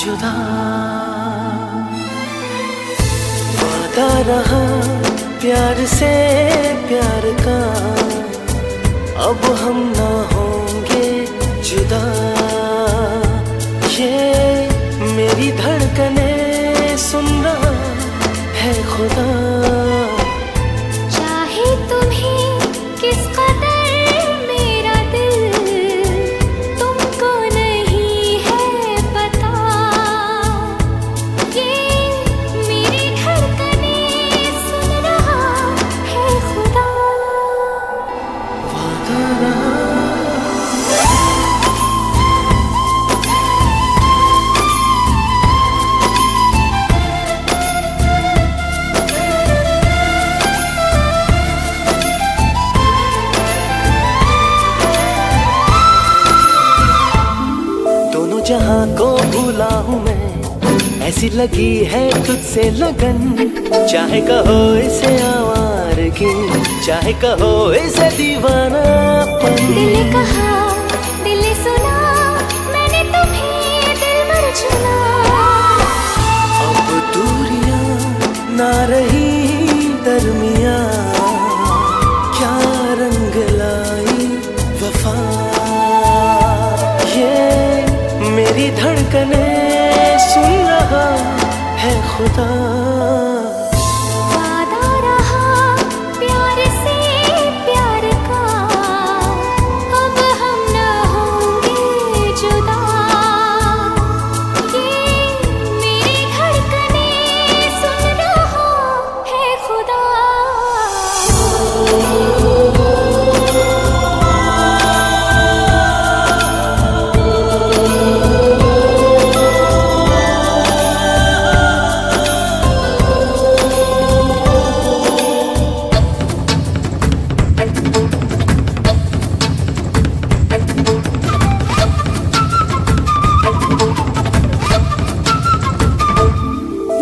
जुदा। वादा रहा प्यार से प्यार का, अब हम ना होंगे जुदा। ये मेरी धड़कने सुन रहा है खुदा। चाहे तुम्हें किस कदर मेरा दिल तुमको नहीं है पता। ये मेरी धड़कने सुन रहा है खुदा। वादा रहा जहाँ को भूला हूँ मैं, ऐसी लगी है तुझसे लगन। चाहे कहो इसे आवारगी, चाहे कहो इसे दीवानापन। दिल ने कहा दिल ने सुना, मैंने तुम्हें दिल भर चुना। अब दूरियां ना रही दरमिया, क्या रंग लाई वफा। मेरी धड़कने सुन रहा है खुदा। वादा रहा प्यार से प्यार का, अब हम ना होंगे जुदा। ये मेरी धड़कने सुन रहा है खुदा।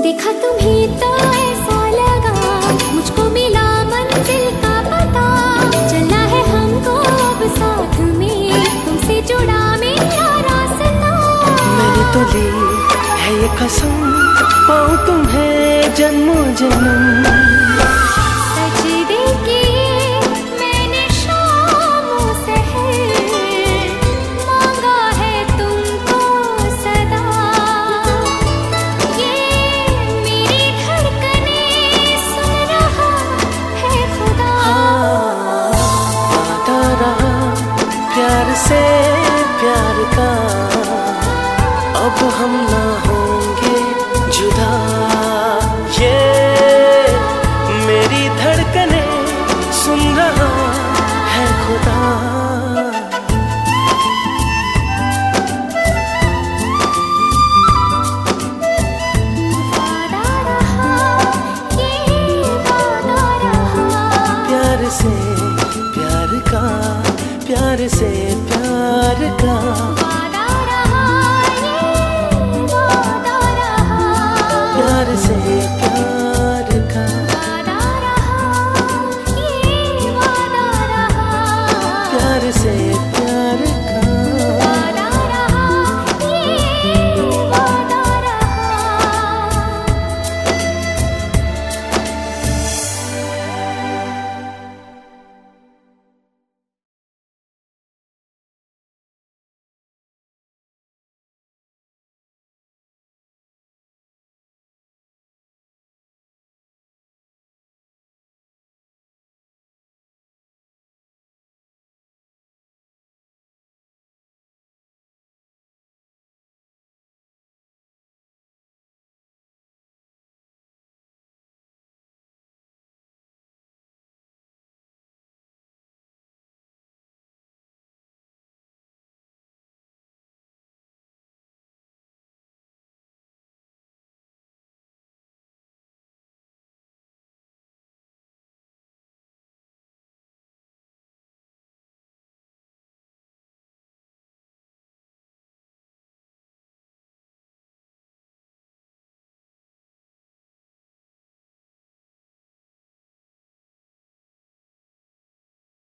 देखा तुम्हें तो ऐसा लगा, मुझको मिला मंजिल का पता। चलना है हमको अब साथ में, तुमसे जुड़ा मेरा रास्ता। मैंने तो ली है ये कसम, पाऊं तुम्हें जन्मों जन्म। सजदे किए मैंने शामों सहर, मांगा है तुमको सदा। ये मेरी धड़कने सुन रहा है खुदा। वादा रहा प्यार से प्यार का, अब हम ना